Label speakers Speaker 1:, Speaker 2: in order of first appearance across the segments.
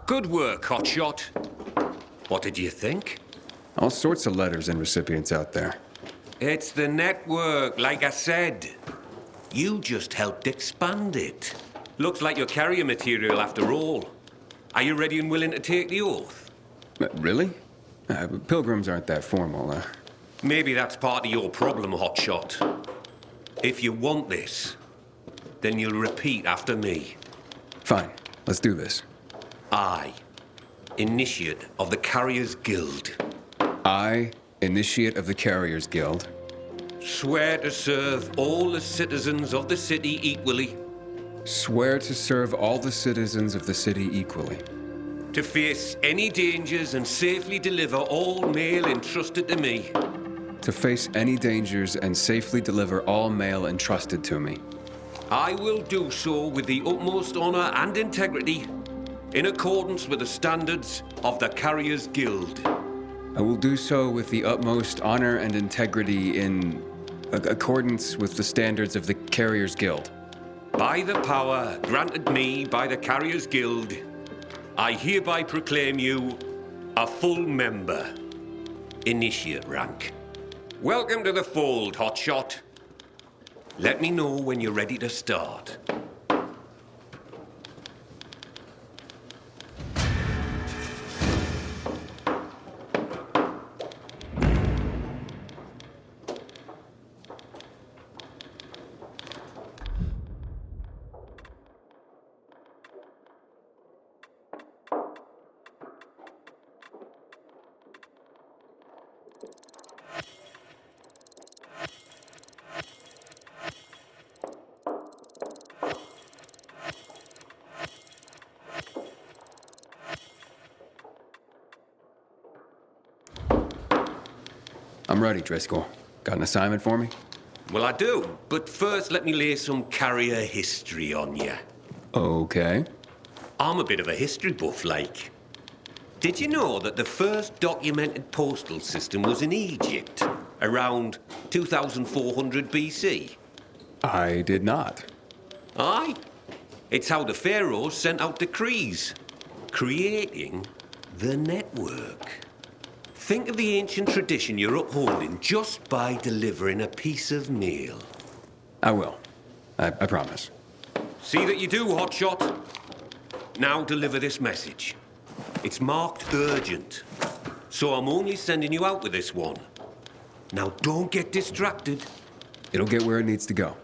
Speaker 1: Good work, Hotshot. What did you think?
Speaker 2: All sorts of letters and recipients out there.
Speaker 1: It's the network, like I said. You just helped expand it. Looks like your carrier material after all. Are you ready and willing to take the oath?
Speaker 2: Really? Pilgrims aren't that formal.
Speaker 1: Maybe that's part of your problem, Hotshot. If you want this, then you'll repeat after me.
Speaker 2: Fine, let's do this.
Speaker 1: I, Initiate of the Carriers Guild.
Speaker 2: I, Initiate of the Carriers Guild.
Speaker 1: Swear to serve all the citizens of the city equally.
Speaker 2: Swear to serve all the citizens of the city equally.
Speaker 1: To face any dangers and safely deliver all mail entrusted to me.
Speaker 2: To face any dangers and safely deliver all mail entrusted to me.
Speaker 1: I will do so with the utmost honor and integrity, in accordance with the standards of the Carriers Guild.
Speaker 2: I will do so with the utmost honor and integrity in accordance with the standards of the Carriers Guild.
Speaker 1: By the power granted me by the Carriers Guild, I hereby proclaim you a full member, Initiate rank. Welcome to the fold, Hotshot. Let me know when you're ready to start.
Speaker 2: I'm ready, Driscoll. Got an assignment for me?
Speaker 1: Well, I do, but first let me lay some carrier history on you.
Speaker 2: Okay.
Speaker 1: I'm a bit of a history buff, like. Did you know that the first documented postal system was in Egypt, around 2400 BC?
Speaker 2: I did not.
Speaker 1: Aye. It's how the pharaohs sent out decrees, creating the network. Think of the ancient tradition you're upholding just by delivering a piece of mail.
Speaker 2: I will. I promise.
Speaker 1: See that you do, Hotshot. Now deliver this message. It's marked urgent, so I'm only sending you out with this one. Now don't get distracted.
Speaker 2: It'll get where it needs to go.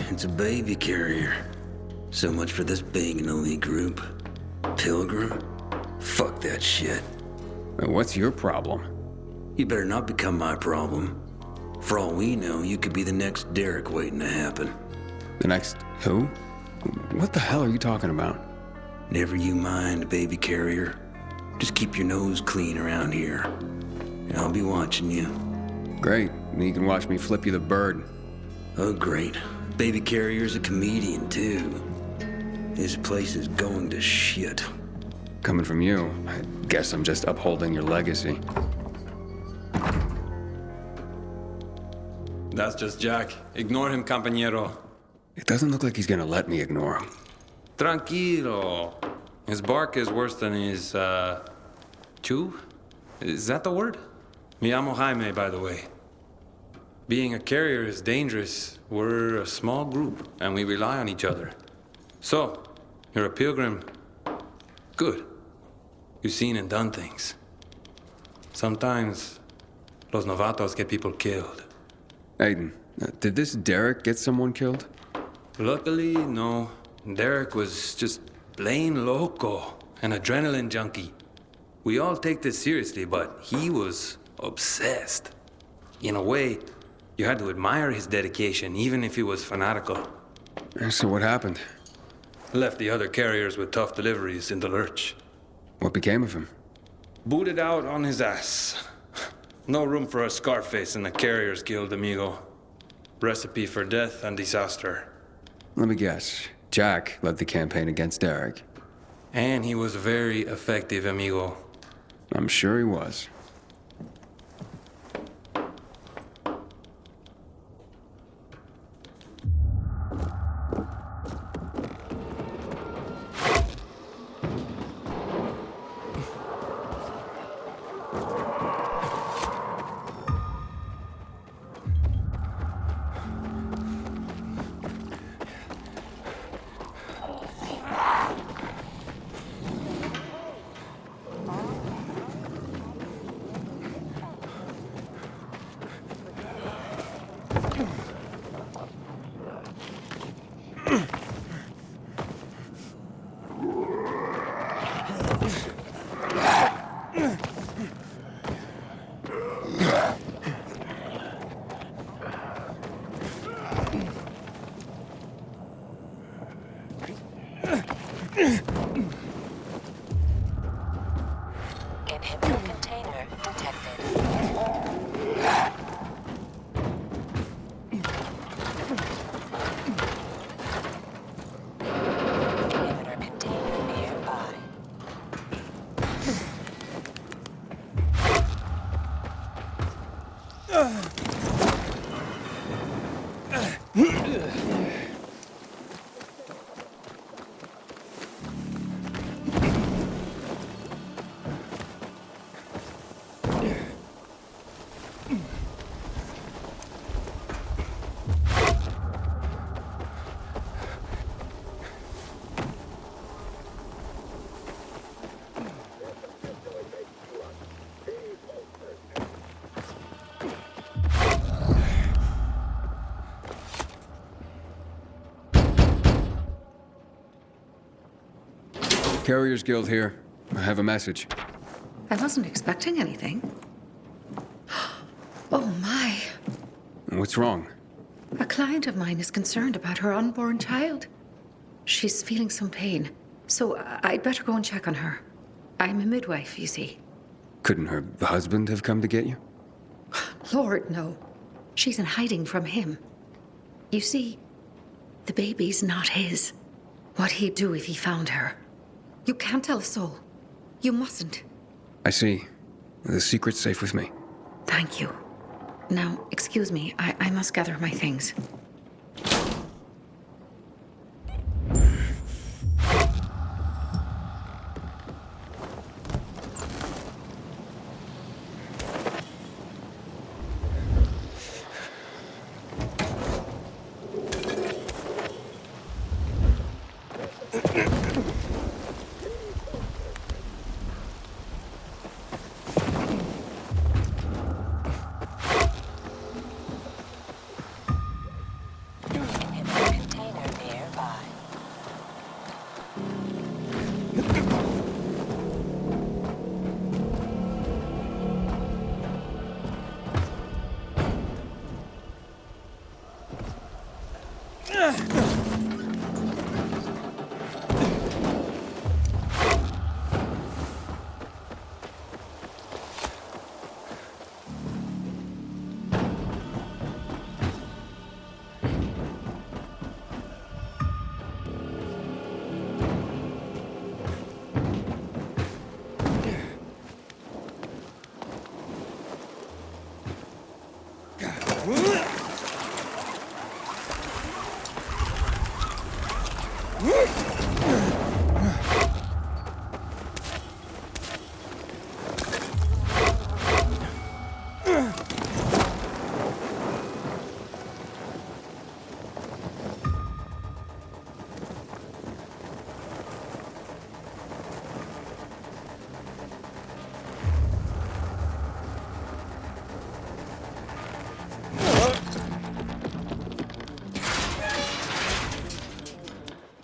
Speaker 3: It's a baby carrier. So much for this being an elite group. Pilgrim? Fuck that shit.
Speaker 2: What's your problem?
Speaker 3: You better not become my problem. For all we know, you could be the next Derek waiting to happen.
Speaker 2: The next who? What the hell are you talking about?
Speaker 3: Never you mind, baby carrier. Just keep your nose clean around here. And I'll be watching you.
Speaker 2: Great. You can watch me flip you the bird.
Speaker 3: Oh, great. Baby carrier's a comedian, too. His place is going to shit.
Speaker 2: Coming from you, I guess I'm just upholding your legacy.
Speaker 4: That's just Jack. Ignore him, compañero.
Speaker 2: It doesn't look like he's gonna let me ignore him.
Speaker 4: Tranquilo. His bark is worse than his, chew? Is that the word? Me llamo Jaime, by the way. Being a carrier is dangerous. We're a small group, and we rely on each other. So, you're a pilgrim. Good. You've seen and done things. Sometimes, los novatos get people killed.
Speaker 2: Aiden, did this Derek get someone killed?
Speaker 4: Luckily, no. Derek was just plain loco, an adrenaline junkie. We all take this seriously, but he was obsessed. In a way, you had to admire his dedication, even if he was fanatical.
Speaker 2: So what happened?
Speaker 4: Left the other carriers with tough deliveries in the lurch.
Speaker 2: What became of him?
Speaker 4: Booted out on his ass. No room for a Scarface in the Carriers Guild, amigo. Recipe for death and disaster.
Speaker 2: Let me guess. Jack led the campaign against Derek.
Speaker 4: And he was very effective, amigo.
Speaker 2: I'm sure he was.
Speaker 5: Inhibitor container detected. Inhibitor container nearby.
Speaker 2: Carriers Guild here. I have a message.
Speaker 6: I wasn't expecting anything. Oh my.
Speaker 2: What's wrong?
Speaker 6: A client of mine is concerned about her unborn child. She's feeling some pain, so I'd better go and check on her. I'm a midwife, you see.
Speaker 2: Couldn't her husband have come to get you?
Speaker 6: Lord, no. She's in hiding from him. You see, the baby's not his. What he'd do if he found her. You can't tell a soul. You mustn't.
Speaker 2: I see. The secret's safe with me.
Speaker 6: Thank you. Now, excuse me. I must gather my things.
Speaker 5: Inhibitor container nearby.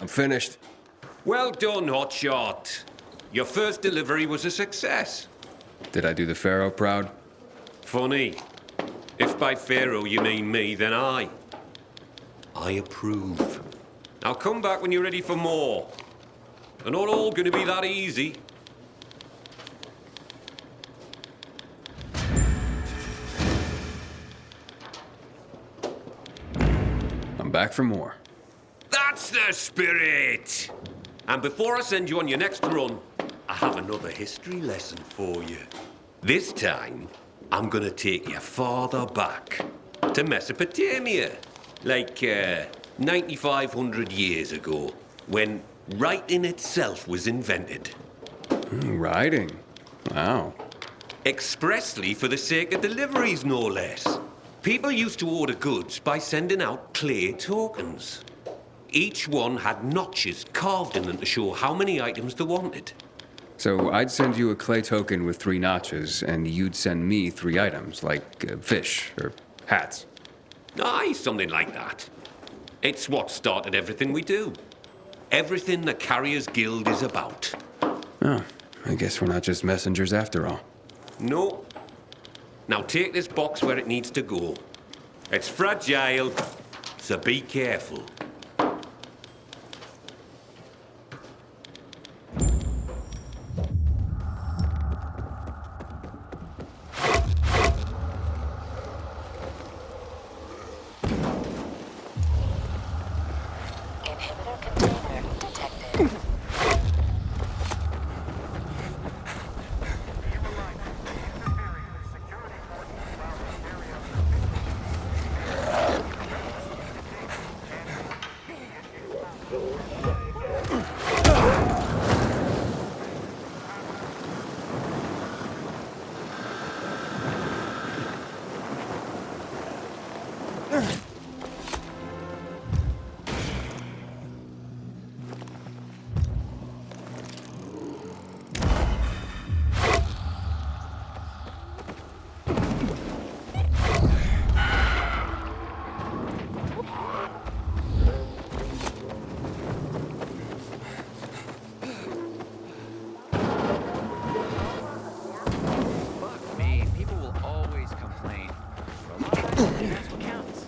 Speaker 2: I'm finished.
Speaker 1: Well done, Hotshot. Your first delivery was a success.
Speaker 2: Did I do the Pharaoh proud?
Speaker 1: Funny. If by Pharaoh you mean me, then I approve. Now come back when you're ready for more. They're not all gonna be that easy.
Speaker 2: I'm back for more.
Speaker 1: That's the spirit! And before I send you on your next run, I have another history lesson for you. This time, I'm gonna take you farther back to Mesopotamia, like 9,500 years ago, when writing itself was invented.
Speaker 2: Writing? Wow.
Speaker 1: Expressly for the sake of deliveries, no less. People used to order goods by sending out clay tokens. Each one had notches carved in them to show how many items they wanted.
Speaker 2: So I'd send you a clay token with 3 notches, and you'd send me 3 items, like fish or hats.
Speaker 1: Aye, something like that. It's what started everything we do. Everything the Carriers Guild is about.
Speaker 2: Oh, I guess we're not just messengers after all.
Speaker 1: No. Now take this box where it needs to go. It's fragile, so be careful.
Speaker 5: Inhibitor container detected.
Speaker 7: Fuck me, people will always complain. That's what counts.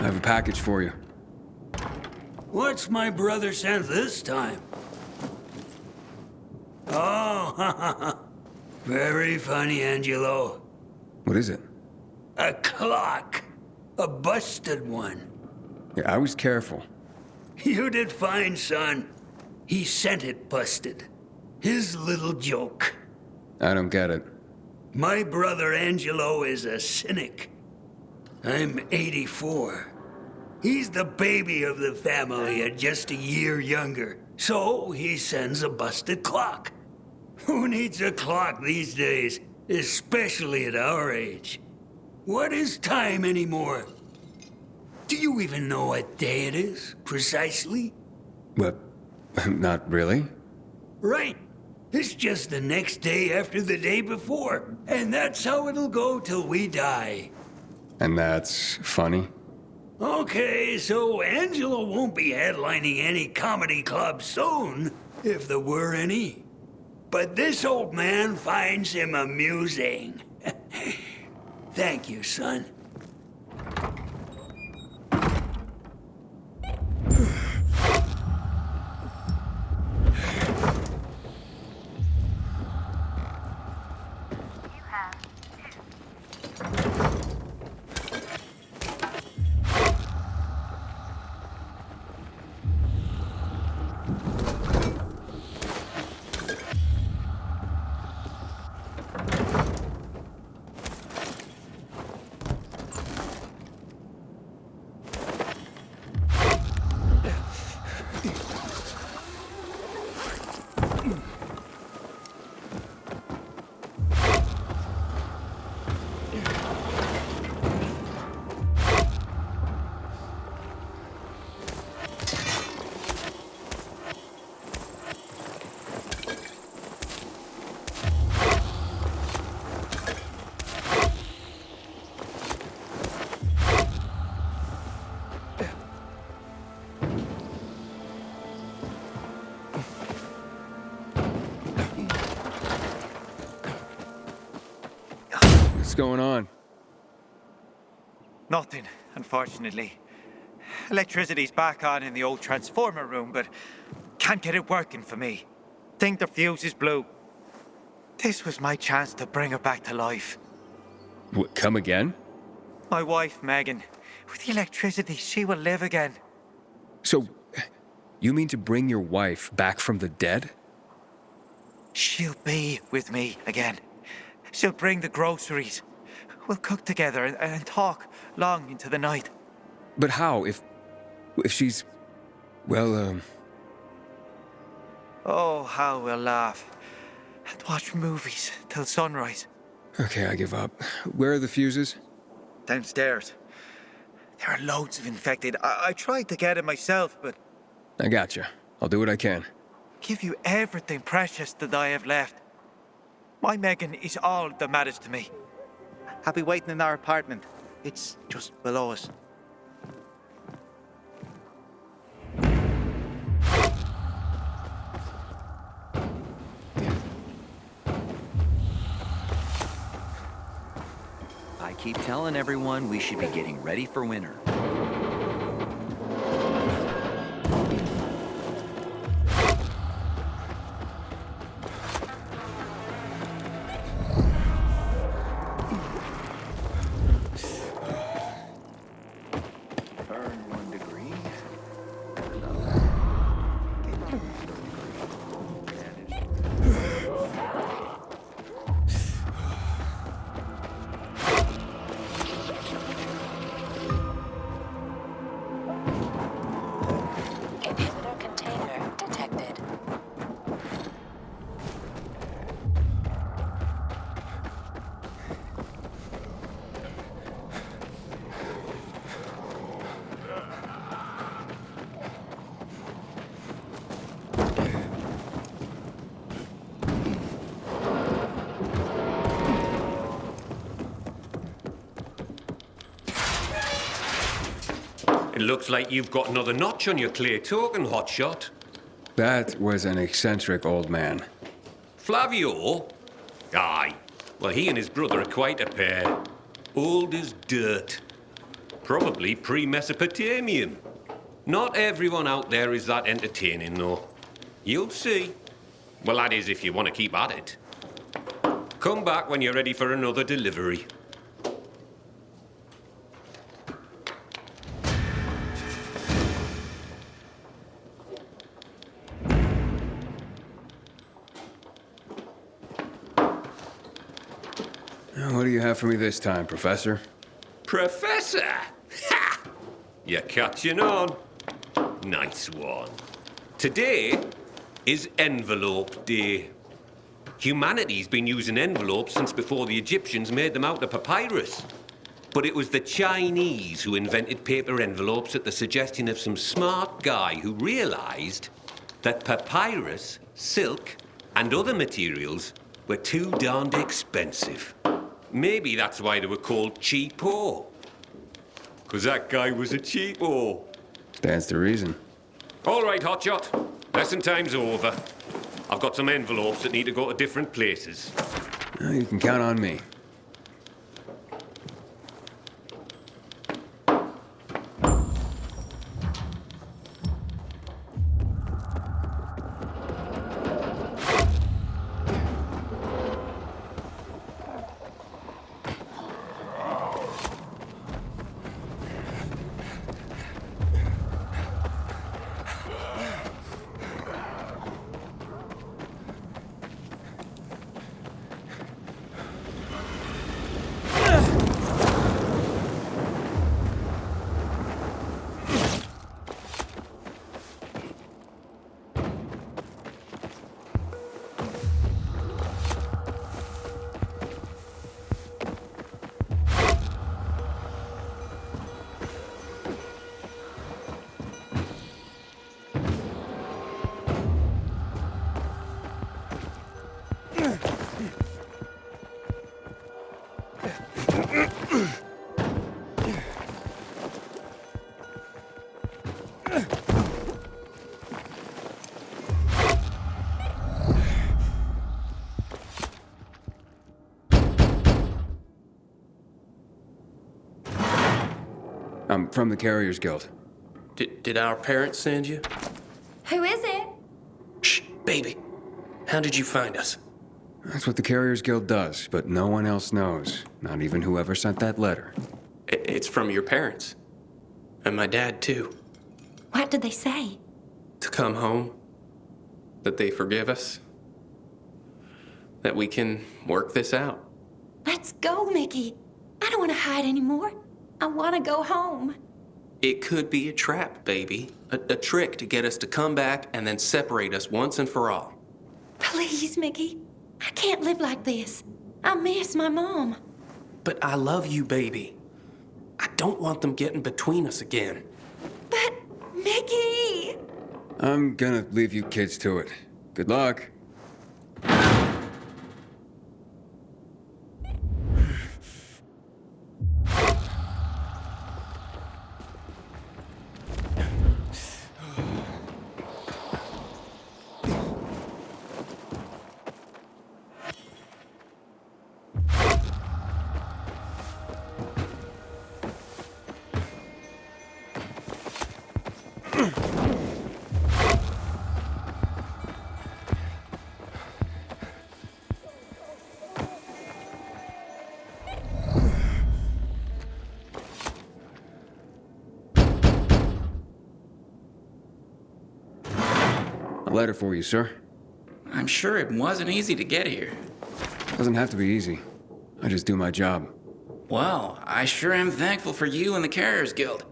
Speaker 2: I have a package for you.
Speaker 3: What's my brother sent this time? Oh, very funny, Angelo.
Speaker 2: What is it?
Speaker 3: A clock. A busted one.
Speaker 2: Yeah, I was careful.
Speaker 3: You did fine, son. He sent it busted. His little joke.
Speaker 2: I don't get it.
Speaker 3: My brother Angelo is a cynic. I'm 84. He's the baby of the family and just a year younger. So he sends a busted clock. Who needs a clock these days, especially at our age? What is time anymore? Do you even know what day it is, precisely?
Speaker 2: What? Not really?
Speaker 3: Right. It's just the next day after the day before. And that's how it'll go till we die.
Speaker 2: And that's funny?
Speaker 3: Okay, so Angelo won't be headlining any comedy club soon, if there were any. But this old man finds him amusing. Thank you, son.
Speaker 2: What's going on?
Speaker 8: Nothing, unfortunately. Electricity's back on in the old transformer room, but can't get it working for me. Think the fuse is blew. This was my chance to bring her back to life.
Speaker 2: Come again?
Speaker 8: My wife, Megan. With the electricity, she will live again.
Speaker 2: So, you mean to bring your wife back from the dead?
Speaker 8: She'll be with me again. She'll bring the groceries. We'll cook together and talk long into the night.
Speaker 2: But how, if she's... well,
Speaker 8: Oh, how we'll laugh. And watch movies till sunrise.
Speaker 2: Okay, I give up. Where are the fuses?
Speaker 8: Downstairs. There are loads of infected. I tried to get it myself, but...
Speaker 2: I gotcha. I'll do what I can.
Speaker 8: Give you everything precious that I have left. My Megan is all that matters to me. I'll be waiting in our apartment. It's just below us.
Speaker 7: I keep telling everyone we should be getting ready for winter. Turn 1 degree.
Speaker 5: Inhibitor container detected.
Speaker 1: It looks like you've got another notch on your clay token, Hotshot.
Speaker 2: That was an eccentric old man.
Speaker 1: Flavio? Aye. Well, he and his brother are quite a pair. Old as dirt. Probably pre-Mesopotamian. Not everyone out there is that entertaining, though. You'll see. Well, that is if you want to keep at it. Come back when you're ready for another delivery.
Speaker 2: What do you have for me this time, Professor?
Speaker 1: Professor? Ha! You're catching on. Nice one. Today is Envelope Day. Humanity's been using envelopes since before the Egyptians made them out of papyrus. But it was the Chinese who invented paper envelopes at the suggestion of some smart guy who realized that papyrus, silk, and other materials were too darned expensive. Maybe that's why they were called cheapo. 'Cause that guy was a cheapo.
Speaker 2: Stands to reason.
Speaker 1: All right, Hotshot. Lesson time's over. I've got some envelopes that need to go to different places.
Speaker 2: You can count on me. I'm from the Carriers Guild.
Speaker 9: Did our parents send you?
Speaker 10: Who is it?
Speaker 9: Shh, baby. How did you find us?
Speaker 2: That's what the Carriers Guild does, but no one else knows. Not even whoever sent that letter.
Speaker 9: It's from your parents. And my dad, too.
Speaker 10: What did they say?
Speaker 9: To come home. That they forgive us. That we can work this out.
Speaker 10: Let's go, Mickey. I don't want to hide anymore. I want to go home.
Speaker 9: It could be a trap, baby. A trick to get us to come back and then separate us once and for all.
Speaker 10: Please, Mickey. I can't live like this. I miss my mom.
Speaker 9: But I love you, baby. I don't want them getting between us again.
Speaker 10: But, Mickey!
Speaker 2: I'm gonna leave you kids to it. Good luck. A letter for you, sir.
Speaker 11: I'm sure it wasn't easy to get here.
Speaker 2: Doesn't have to be easy. I just do my job.
Speaker 11: Well, I sure am thankful for you and the Carriers Guild.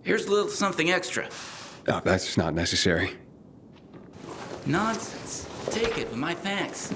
Speaker 11: Here's a little something extra.
Speaker 2: Oh, that's not necessary.
Speaker 11: Nonsense. Take it with my thanks.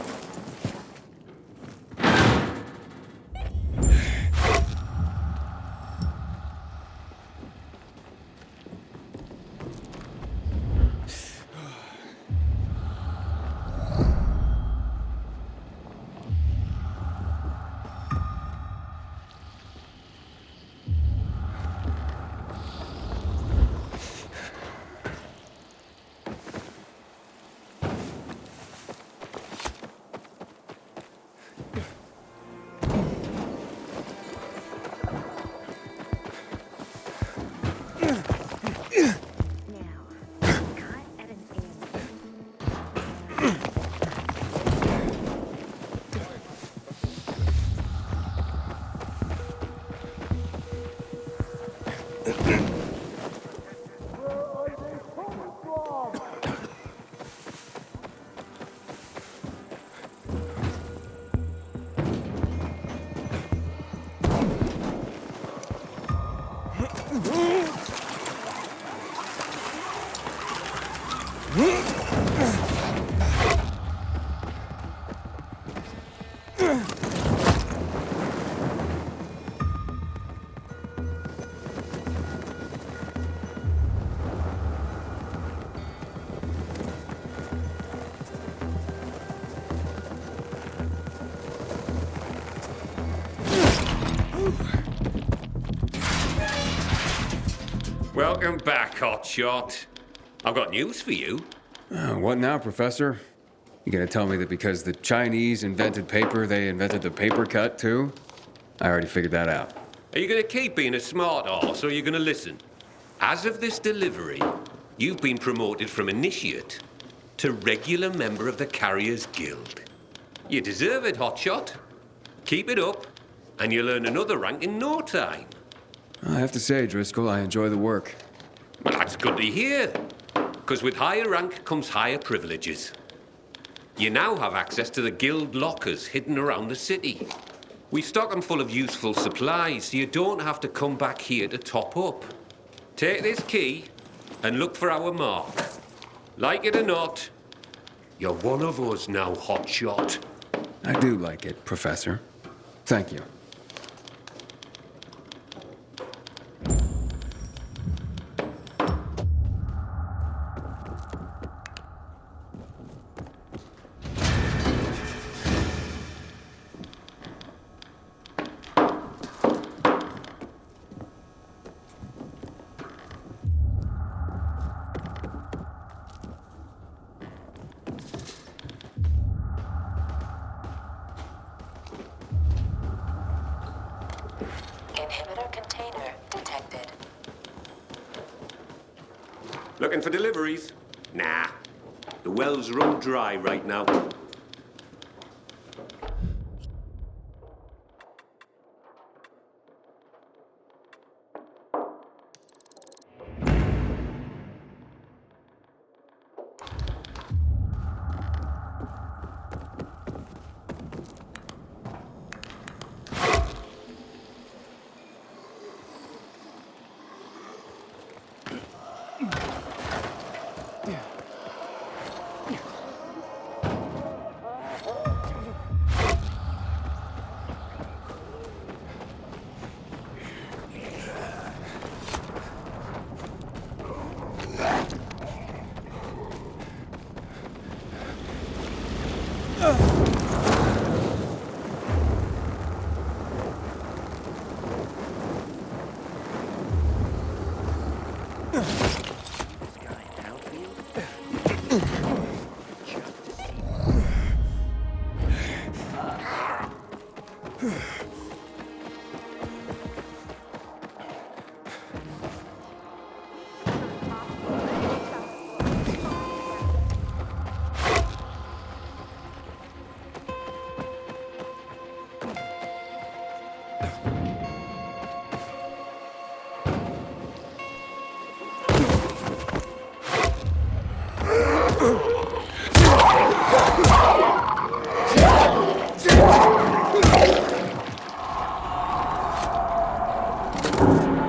Speaker 1: Welcome back, Hotshot. I've got news for you.
Speaker 2: What now, Professor? You gonna tell me that because the Chinese invented paper, they invented the paper cut, too? I already figured that out.
Speaker 1: Are you going to keep being a smart arse, or are you going to listen? As of this delivery, you've been promoted from initiate to regular member of the Carriers Guild. You deserve it, Hotshot. Keep it up, and you'll earn another rank in no time.
Speaker 2: I have to say, Driscoll, I enjoy the work.
Speaker 1: Well, that's good to hear. Because with higher rank comes higher privileges. You now have access to the guild lockers hidden around the city. We stock them full of useful supplies, so you don't have to come back here to top up. Take this key and look for our mark. Like it or not, you're one of us now, Hotshot.
Speaker 2: I do like it, Professor. Thank you.
Speaker 5: Inhibitor container detected.
Speaker 1: Looking for deliveries? Nah. The well's run dry right now.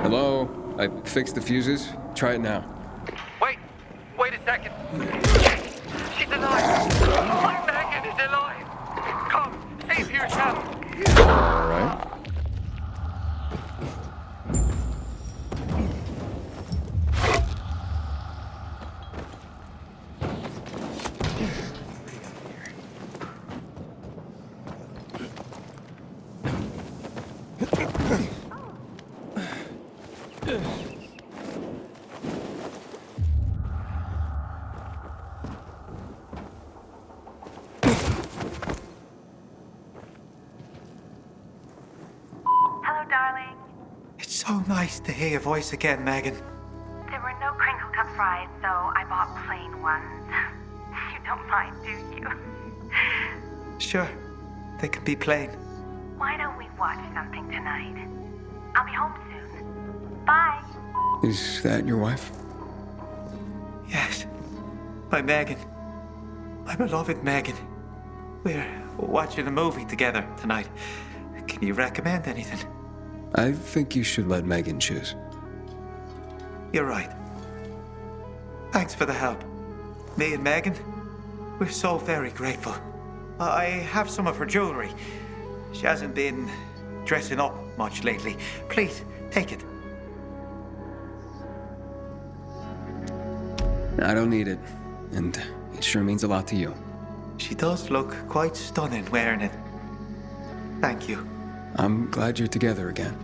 Speaker 2: Hello? I fixed the fuses. Try it now.
Speaker 8: Wait a second. She's alive. My Megan is alive. Come, save yourself.
Speaker 2: All right.
Speaker 8: It's so nice to hear your voice again, Megan.
Speaker 12: There were no crinkle cut fries, so I bought plain ones. You don't mind, do you?
Speaker 8: Sure, they can be plain.
Speaker 12: Why don't we watch something tonight? I'll be home soon. Bye.
Speaker 2: Is that your wife?
Speaker 8: Yes, my Megan. My beloved Megan. We're watching a movie together tonight. Can you recommend anything?
Speaker 2: I think you should let Megan choose.
Speaker 8: You're right. Thanks for the help. Me and Megan, we're so very grateful. I have some of her jewelry. She hasn't been dressing up much lately. Please, take it.
Speaker 2: I don't need it, and it sure means a lot to you.
Speaker 8: She does look quite stunning wearing it. Thank you.
Speaker 2: I'm glad you're together again.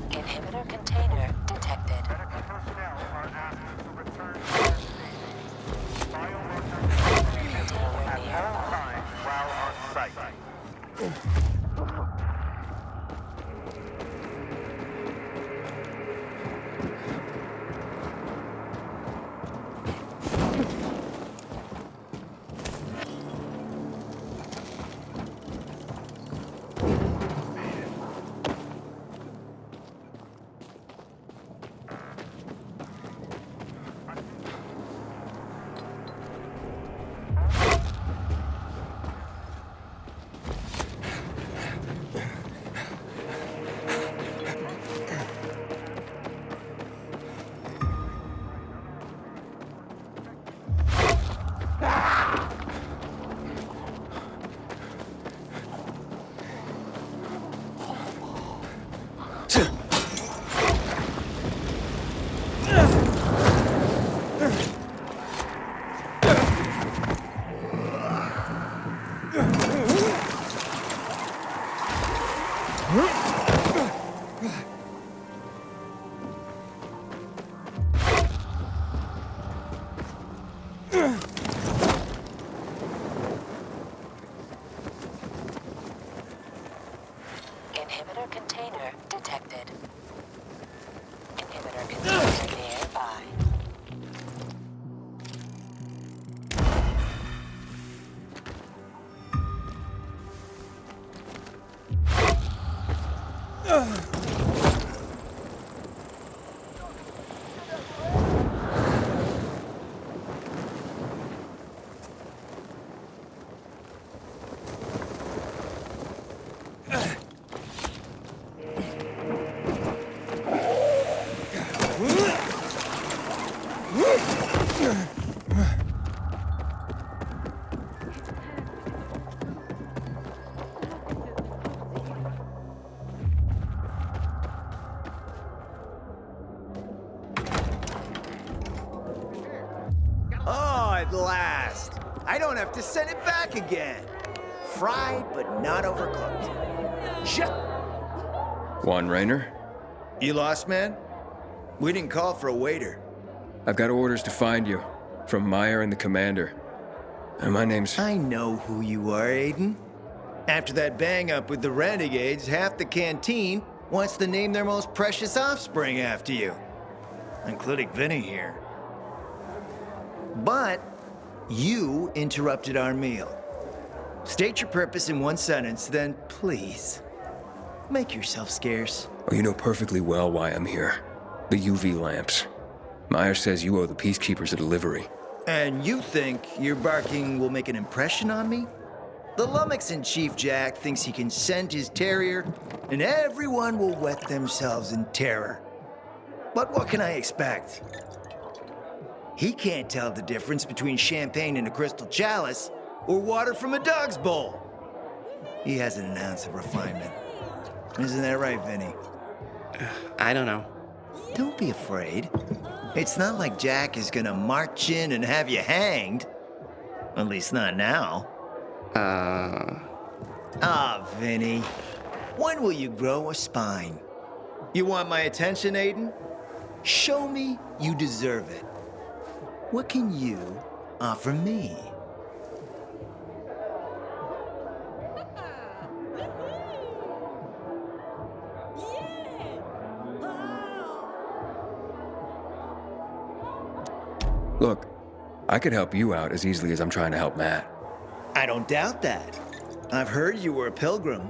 Speaker 5: Inhibitor container detected. Inhibitor container detected. Inhibitor container nearby.
Speaker 13: at last. I don't have to send it back again. Fried, but not overcooked. Shut.
Speaker 2: Juan Raynor?
Speaker 13: You lost, man? We didn't call for a waiter.
Speaker 2: I've got orders to find you. From Meyer and the commander. And my name's...
Speaker 13: I know who you are, Aiden. After that bang-up with the Renegades, half the canteen wants to name their most precious offspring after you. Including Vinny here. But you interrupted our meal. State your purpose in one sentence, then please, make yourself scarce.
Speaker 2: Oh, you know perfectly well why I'm here. The UV lamps. Meyer says you owe the Peacekeepers a delivery.
Speaker 13: And you think your barking will make an impression on me? The Lummoxan Chief Jack thinks he can scent his terrier, and everyone will wet themselves in terror. But what can I expect? He can't tell the difference between champagne in a crystal chalice or water from a dog's bowl. He hasn't an ounce of refinement. Isn't that right, Vinny?
Speaker 9: I don't know.
Speaker 13: Don't be afraid. It's not like Jack is gonna march in and have you hanged. At least not now. Vinny. When will you grow a spine? You want my attention, Aiden? Show me you deserve it. What can you offer me?
Speaker 2: Look, I could help you out as easily as I'm trying to help Matt.
Speaker 13: I don't doubt that. I've heard you were a pilgrim.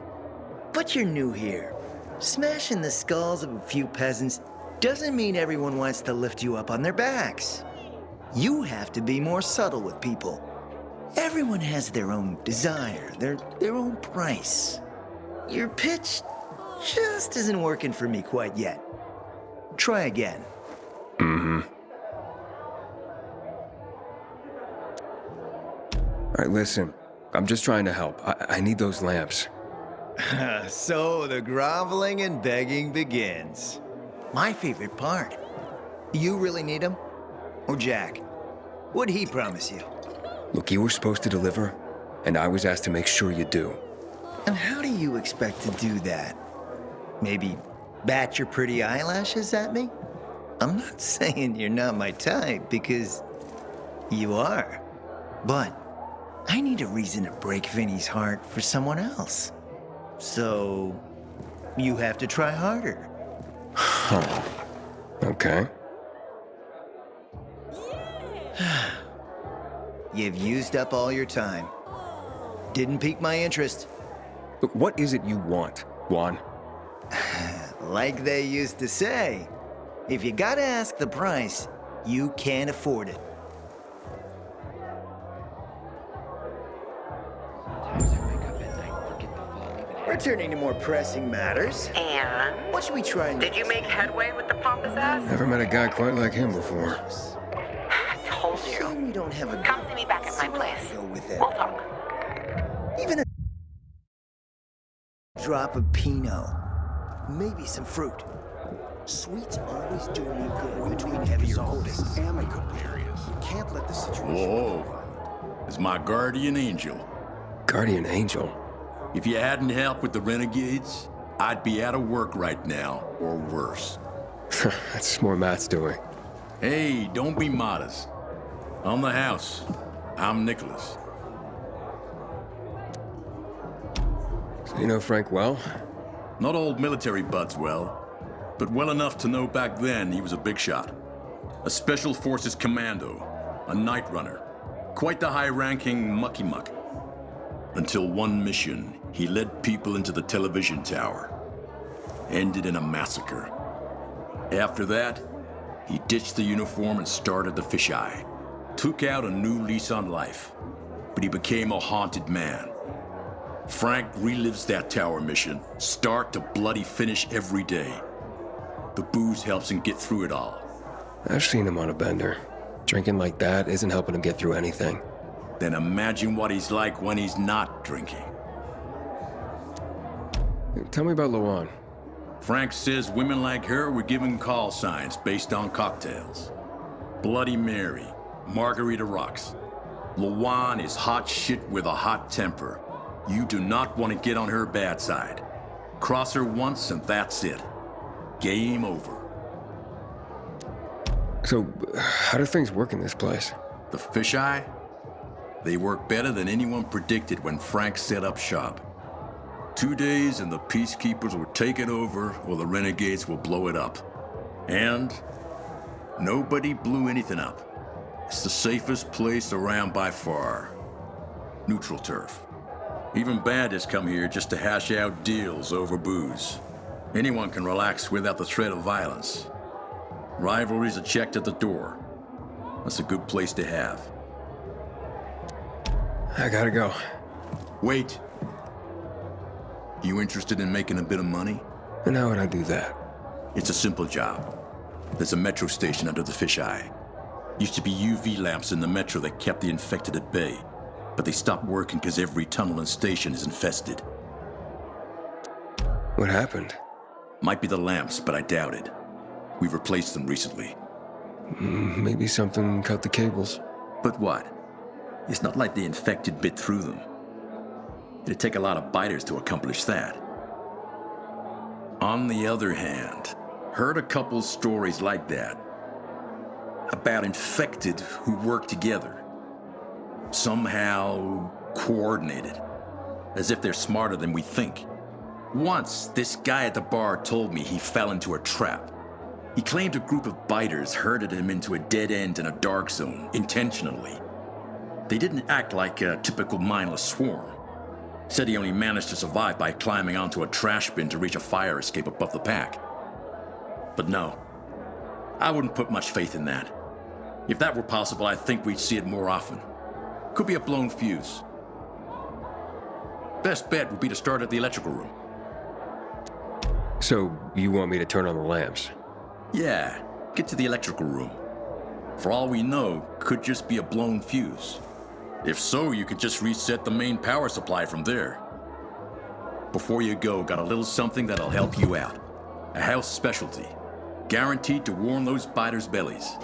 Speaker 13: But you're new here. Smashing the skulls of a few peasants doesn't mean everyone wants to lift you up on their backs. You have to be more subtle with people. Everyone has their own desire, their own price. Your pitch just isn't working for me quite yet. Try again.
Speaker 2: Mm-hmm. All right, listen. I'm just trying to help. I need those lamps.
Speaker 13: So the groveling and begging begins. My favorite part. You really need them? Or Jack? What'd he promise you?
Speaker 2: Look, you were supposed to deliver, and I was asked to make sure you do.
Speaker 13: And how do you expect to do that? Maybe bat your pretty eyelashes at me? I'm not saying you're not my type, because you are. But I need a reason to break Vinny's heart for someone else. So you have to try harder.
Speaker 2: Oh. Okay.
Speaker 13: You've used up all your time. Didn't pique my interest.
Speaker 2: Look, what is it you want, Juan?
Speaker 13: Like they used to say, if you gotta ask the price, you can't afford it. Returning to more pressing matters.
Speaker 14: And?
Speaker 13: What should we try next?
Speaker 14: Did you make headway with the pompous ass?
Speaker 2: Never met a guy quite like him before.
Speaker 14: I told you.
Speaker 13: We don't have a
Speaker 14: Come see me back at my place.
Speaker 13: go with it.
Speaker 14: We'll talk.
Speaker 13: Even a drop of Pinot. Maybe some fruit. Sweets always do me good between heavier quarters.
Speaker 15: Amicable areas.
Speaker 13: You can't let the situation
Speaker 15: Whoa. It's my guardian angel.
Speaker 2: Guardian angel?
Speaker 15: If you hadn't helped with the Renegades, I'd be out of work right now, or worse.
Speaker 2: That's more Matt's doing.
Speaker 15: Hey, don't be modest. On the house, I'm Nicholas.
Speaker 2: So you know Frank well?
Speaker 15: Not old military buds well, but well enough to know back then he was a big shot. A Special Forces commando, a night runner, quite the high-ranking mucky-muck. Until one mission, he led people into the television tower. Ended in a massacre. After that, he ditched the uniform and started the fisheye. Took out a new lease on life. But he became a haunted man. Frank relives that tower mission, start to bloody finish every day. The booze helps him get through it all.
Speaker 2: I've seen him on a bender. Drinking like that isn't helping him get through anything.
Speaker 15: Then imagine what he's like when he's not drinking.
Speaker 2: Tell me about Luan.
Speaker 15: Frank says women like her were given call signs based on cocktails. Bloody Mary, Margarita rocks. Lawan is hot shit with a hot temper. You do not want to get on her bad side. Cross her once and that's it. Game over.
Speaker 2: So, how do things work in this place?
Speaker 15: The fisheye? They work better than anyone predicted when Frank set up shop. 2 days and the peacekeepers will take it over or the renegades will blow it up. And nobody blew anything up. It's the safest place around by far. Neutral turf. Even bandits come here just to hash out deals over booze. Anyone can relax without the threat of violence. Rivalries are checked at the door. That's a good place to have.
Speaker 2: I gotta go.
Speaker 15: Wait. You interested in making a bit of money?
Speaker 2: And how would I do that?
Speaker 15: It's a simple job. There's a metro station under the fisheye. Used to be UV lamps in the metro that kept the infected at bay, but they stopped working because every tunnel and station is infested.
Speaker 2: What happened?
Speaker 15: Might be the lamps, but I doubt it. We've replaced them recently.
Speaker 2: Maybe something cut the cables.
Speaker 15: But what? It's not like the infected bit through them. It'd take a lot of biters to accomplish that. On the other hand, heard a couple stories like that. About infected who work together. Somehow coordinated. As if they're smarter than we think. Once, this guy at the bar told me he fell into a trap. He claimed a group of biters herded him into a dead end in a dark zone, intentionally. They didn't act like a typical mindless swarm. Said he only managed to survive by climbing onto a trash bin to reach a fire escape above the pack. But no, I wouldn't put much faith in that. If that were possible, I think we'd see it more often. Could be a blown fuse. Best bet would be to start at the electrical room.
Speaker 2: So, you want me to turn on the lamps?
Speaker 15: Yeah, get to the electrical room. For all we know, could just be a blown fuse. If so, you could just reset the main power supply from there. Before you go, got a little something that'll help you out. A house specialty. Guaranteed to warm those biters' bellies.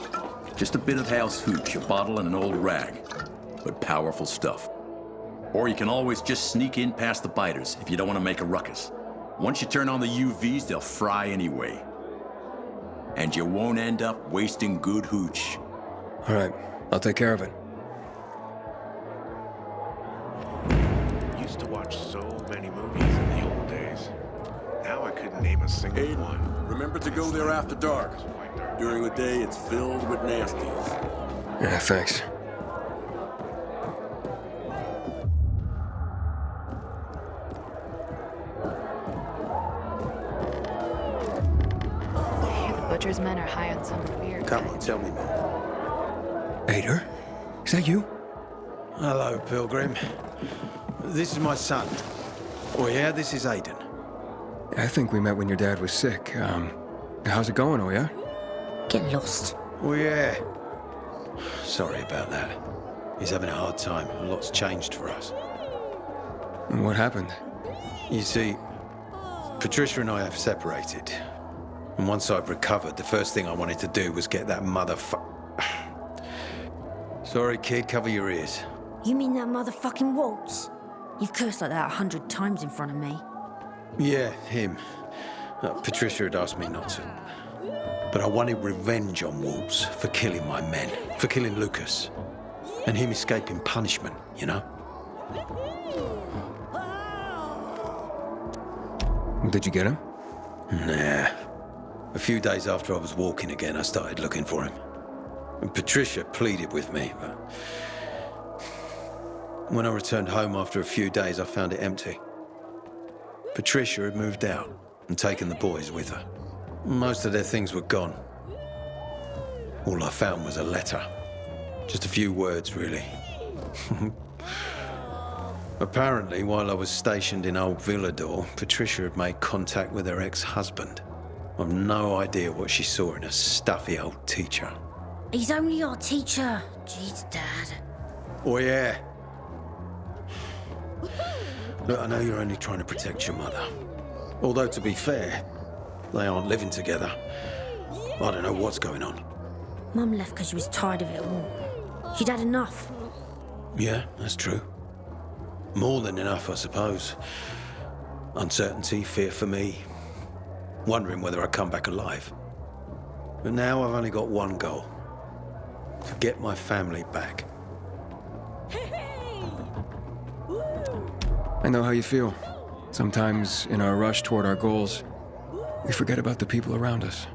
Speaker 15: Just a bit of house hooch, a bottle and an old rag. But powerful stuff. Or you can always just sneak in past the biters if you don't want to make a ruckus. Once you turn on the UVs, they'll fry anyway. And you won't end up wasting good hooch.
Speaker 2: All right, I'll take care of it.
Speaker 16: Used to watch so many movies in the old days. Now I couldn't name a single one.
Speaker 17: Remember to go there after dark. During the day, it's filled with nasties.
Speaker 2: Yeah, thanks.
Speaker 18: Butcher's men are high on some weird.
Speaker 19: Come on, tell me more.
Speaker 2: Ader? Is that you?
Speaker 19: Hello, Pilgrim. This is my son. Oh yeah, this is Aiden.
Speaker 2: I think we met when your dad was sick. How's it going, oh yeah?
Speaker 10: Get lost.
Speaker 19: Oh yeah. Sorry about that. He's having a hard time. A lot's changed for us.
Speaker 2: And what happened?
Speaker 19: You see, Patricia and I have separated. And once I've recovered, the first thing I wanted to do was get that Sorry, kid, cover your ears.
Speaker 10: You mean that motherfucking Waltz? You've cursed like that 100 times in front of me.
Speaker 19: Yeah, him. Patricia had asked me not to. But I wanted revenge on Waltz for killing my men, for killing Lucas. And him escaping punishment, you know?
Speaker 2: Did you get him?
Speaker 19: Nah. A few days after I was walking again, I started looking for him. And Patricia pleaded with me, but when I returned home after a few days, I found it empty. Patricia had moved out and taken the boys with her. Most of their things were gone. All I found was a letter. Just a few words, really. Apparently, while I was stationed in Old Villador, Patricia had made contact with her ex-husband. I've no idea what she saw in a stuffy old teacher.
Speaker 10: He's only our teacher. Jeez, Dad.
Speaker 19: Oh, yeah. Look, I know you're only trying to protect your mother. Although, to be fair, they aren't living together. I don't know what's going on.
Speaker 10: Mum left because she was tired of it all.
Speaker 20: She'd had enough.
Speaker 19: Yeah, that's true. More than enough, I suppose. Uncertainty, fear for me, wondering whether I come back alive. But now I've only got one goal. To get my family back.
Speaker 2: I know how you feel. Sometimes, in our rush toward our goals, we forget about the people around us.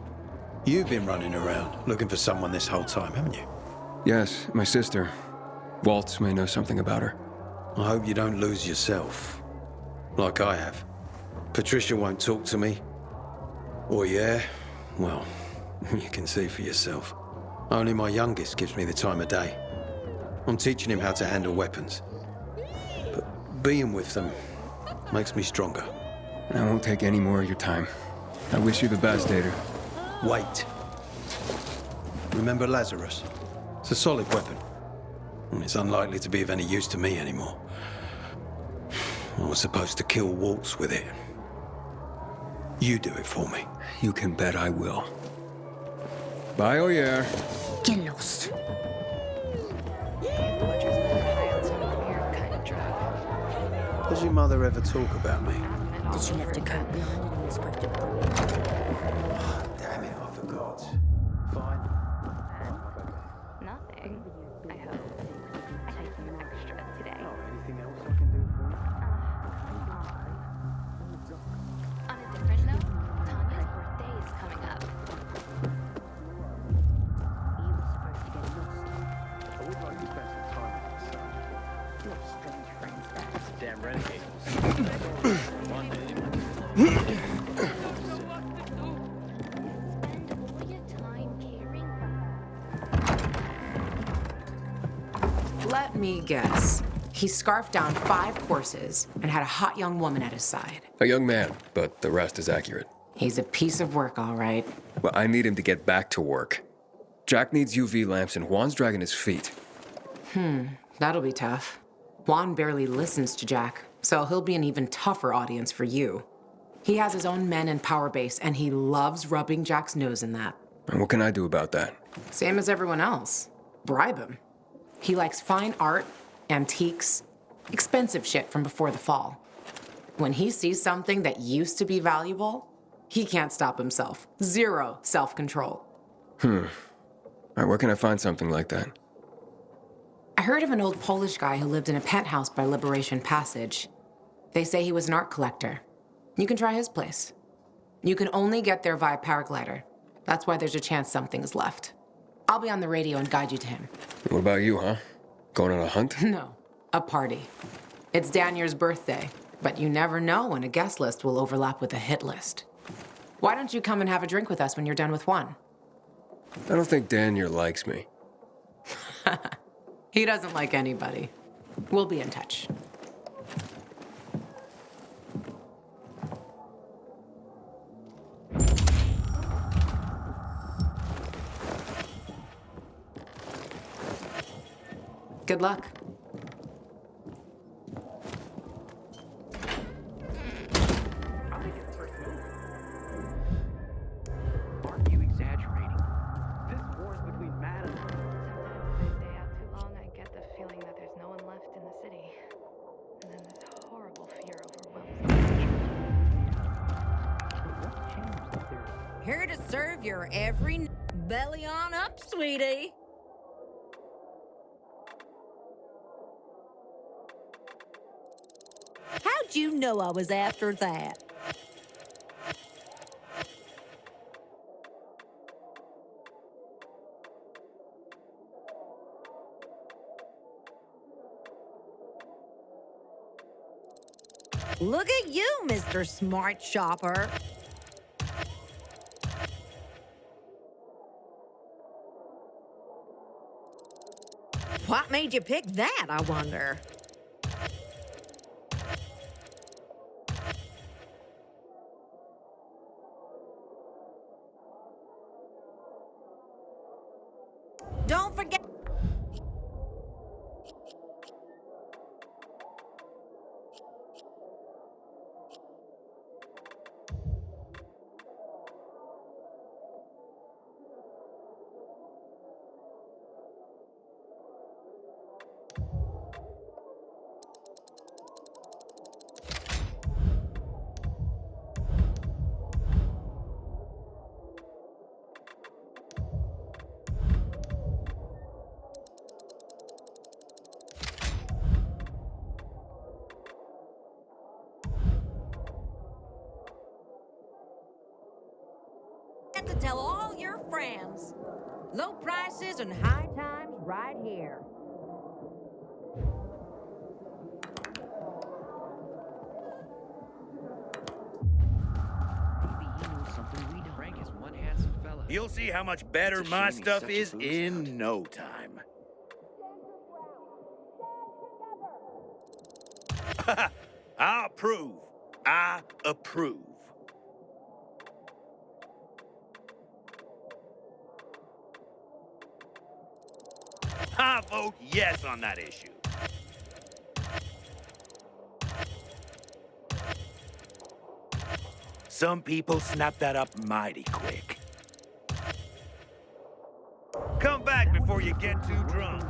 Speaker 19: You've been running around, looking for someone this whole time, haven't you?
Speaker 2: Yes, my sister. Waltz may know something about her.
Speaker 19: I hope you don't lose yourself, like I have. Patricia won't talk to me. Or yeah, well, you can see for yourself. Only my youngest gives me the time of day. I'm teaching him how to handle weapons. But being with them makes me stronger.
Speaker 2: I won't take any more of your time. I wish you the best, Ader.
Speaker 19: Wait. Remember Lazarus? It's a solid weapon. And it's unlikely to be of any use to me anymore. I was supposed to kill Waltz with it. You do it for me.
Speaker 2: You can bet I will. Bye, Oyer.
Speaker 20: Get lost.
Speaker 19: Does your mother ever talk about me?
Speaker 20: Did she left a coat behind and you were supposed to bring it?
Speaker 19: Damn it, I forgot.
Speaker 18: Nothing. I hope. I take some extra today.
Speaker 19: Anything else I can do for you?
Speaker 18: On a different note, Tanya's birthday is coming up.
Speaker 20: You were supposed to get lost.
Speaker 16: I would like to spend some time with my son.
Speaker 20: You have strange friends, Dad.
Speaker 7: Damn renegade. One day.
Speaker 18: Spend all your time caring.
Speaker 21: Let me guess. He scarfed down 5 horses and had a hot young woman at his side.
Speaker 2: A young man, but the rest is accurate.
Speaker 21: He's a piece of work, all right.
Speaker 2: Well, I need him to get back to work. Jack needs UV lamps and Juan's dragging his feet.
Speaker 21: That'll be tough. Juan barely listens to Jack, so he'll be an even tougher audience for you. He has his own men and power base, and he loves rubbing Jack's nose in that.
Speaker 2: And what can I do about that?
Speaker 21: Same as everyone else. Bribe him. He likes fine art, antiques, expensive shit from before the fall. When he sees something that used to be valuable, he can't stop himself. 0 self-control.
Speaker 2: All right, where can I find something like that?
Speaker 21: I heard of an old Polish guy who lived in a penthouse by Liberation Passage. They say he was an art collector. You can try his place. You can only get there via paraglider. That's why there's a chance something is left. I'll be on the radio and guide you to him.
Speaker 2: What about you, huh? Going on a hunt?
Speaker 21: No, a party. It's Danier's birthday, but you never know when a guest list will overlap with a hit list. Why don't you come and have a drink with us when you're done with one?
Speaker 2: I don't think Danier likes me.
Speaker 21: He doesn't like anybody. We'll be in touch. Good luck.
Speaker 7: Aren't you exaggerating? This war's between man and...
Speaker 18: Sometimes if I stay out too long, I get the feeling that there's no one left in the city. And then this horrible fear overwhelms me.
Speaker 20: Here to serve your every belly on up, sweetie. How'd you know I was after that? Look at you, Mr. Smart Shopper. What made you pick that, I wonder? Don't forget. friends. Low prices and high times right here.
Speaker 7: Frank is one handsome fella.
Speaker 4: You'll see how much better my stuff is in no time. I approve. I approve. I vote yes on that issue. Some people snap that up mighty quick. Come back before you get too drunk.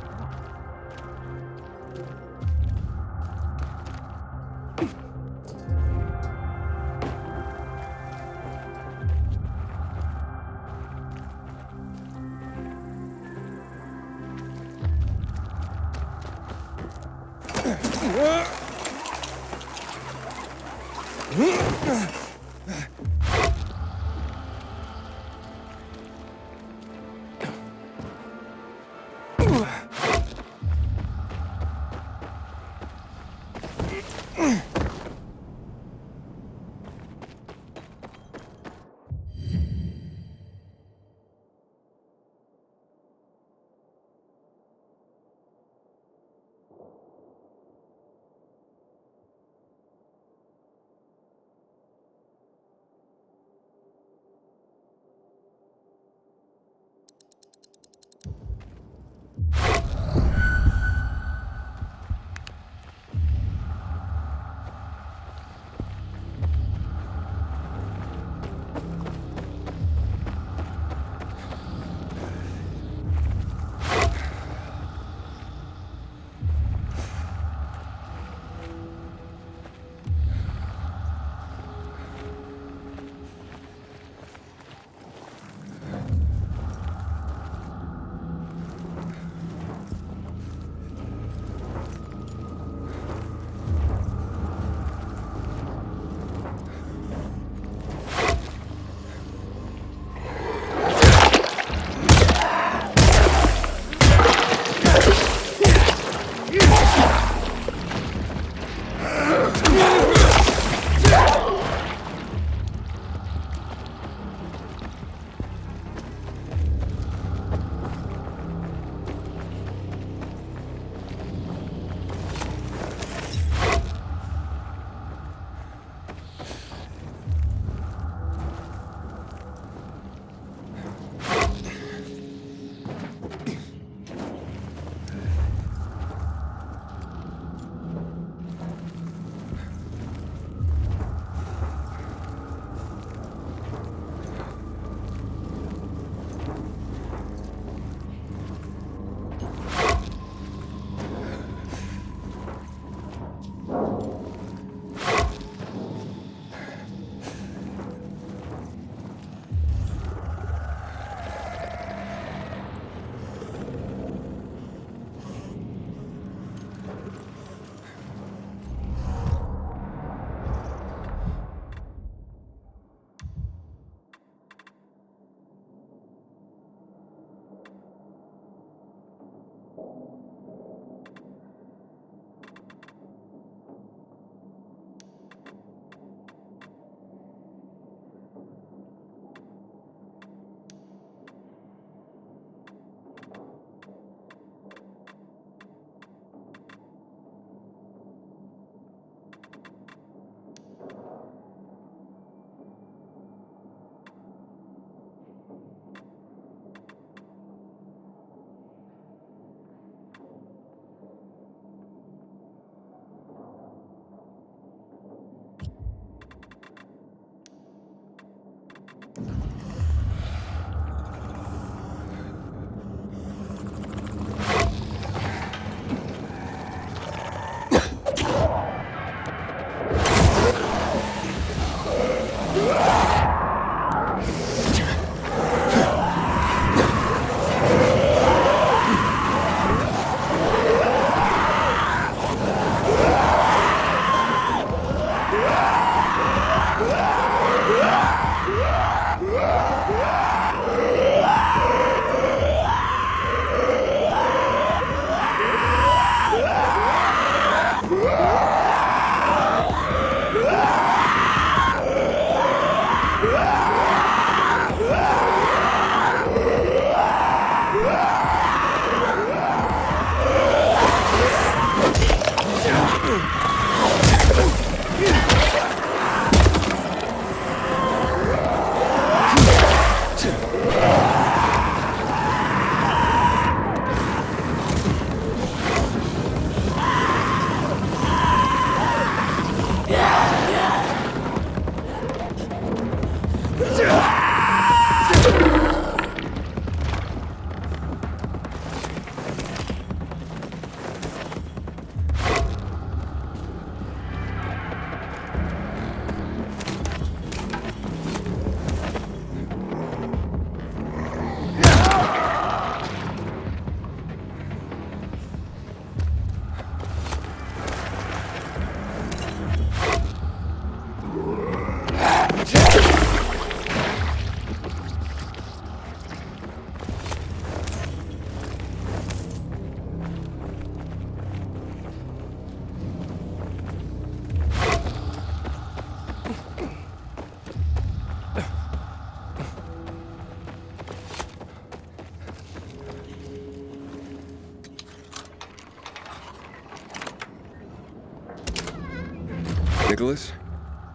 Speaker 2: Nicholas,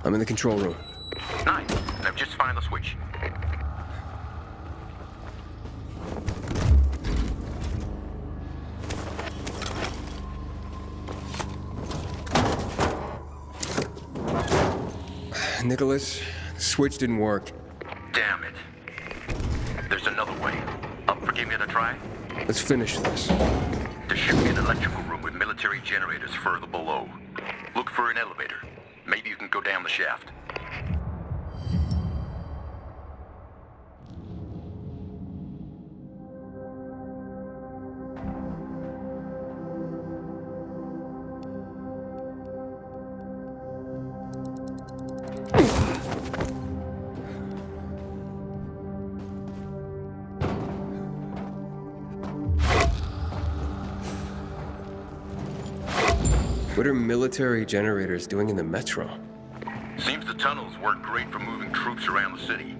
Speaker 2: I'm in the control room.
Speaker 6: Nice. I've just found the switch.
Speaker 2: Nicholas, the switch didn't work.
Speaker 6: Damn it. There's another way. Up for giving it a try?
Speaker 2: Let's finish this.
Speaker 6: There should be an electrical room with military generators further below. Look for an elevator. Maybe you can go down the shaft.
Speaker 2: What are military generators doing in the metro?
Speaker 6: Seems the tunnels work great for moving troops around the city.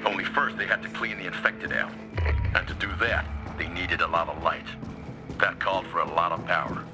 Speaker 6: Only first they had to clean the infected out. And to do that, they needed a lot of light. That called for a lot of power.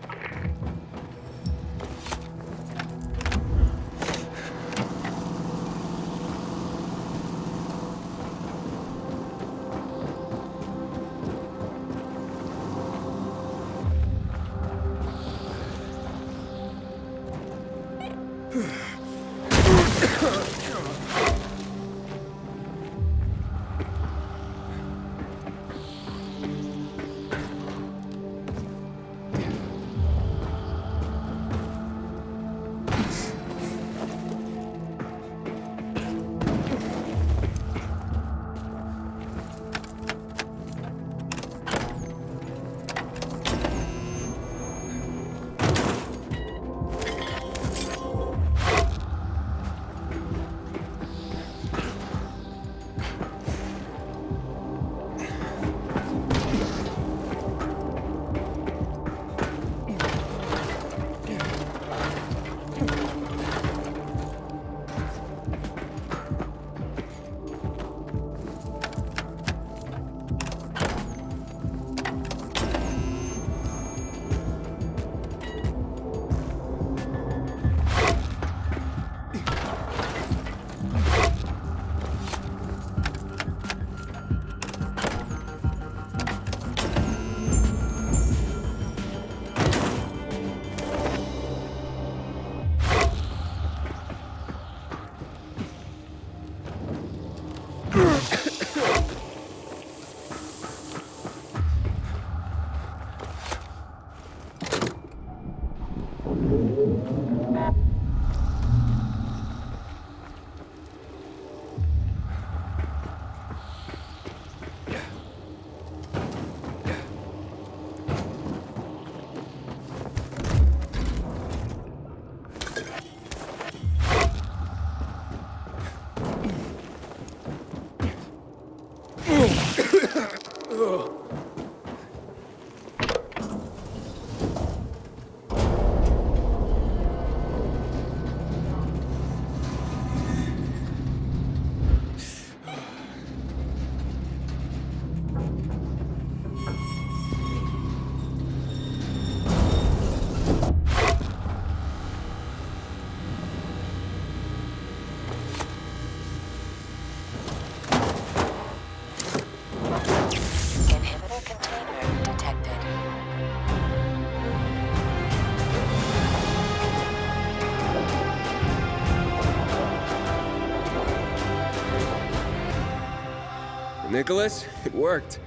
Speaker 2: Nicholas, it worked.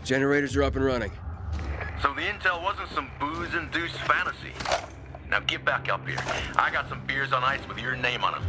Speaker 2: Generators are up and running.
Speaker 6: So the intel wasn't some booze-induced fantasy. Now get back up here. I got some beers on ice with your name on them.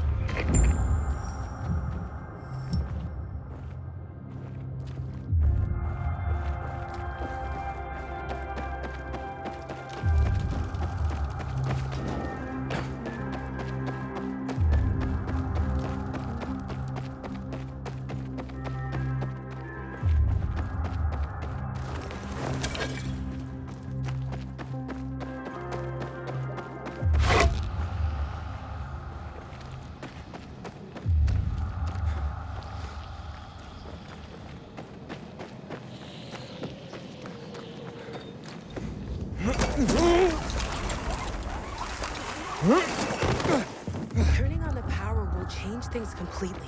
Speaker 3: things completely.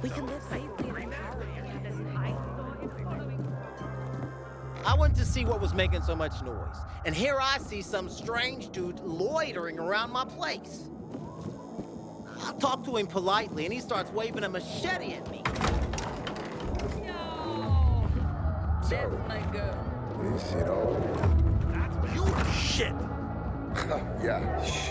Speaker 3: We can live safely in our power.
Speaker 22: I went to see what was making so much noise, and here I see some strange dude loitering around my place. I talk to him politely, and he starts waving a machete at me.
Speaker 23: That's my girl.
Speaker 24: Is it all?
Speaker 4: You shit.
Speaker 24: Yeah, shit.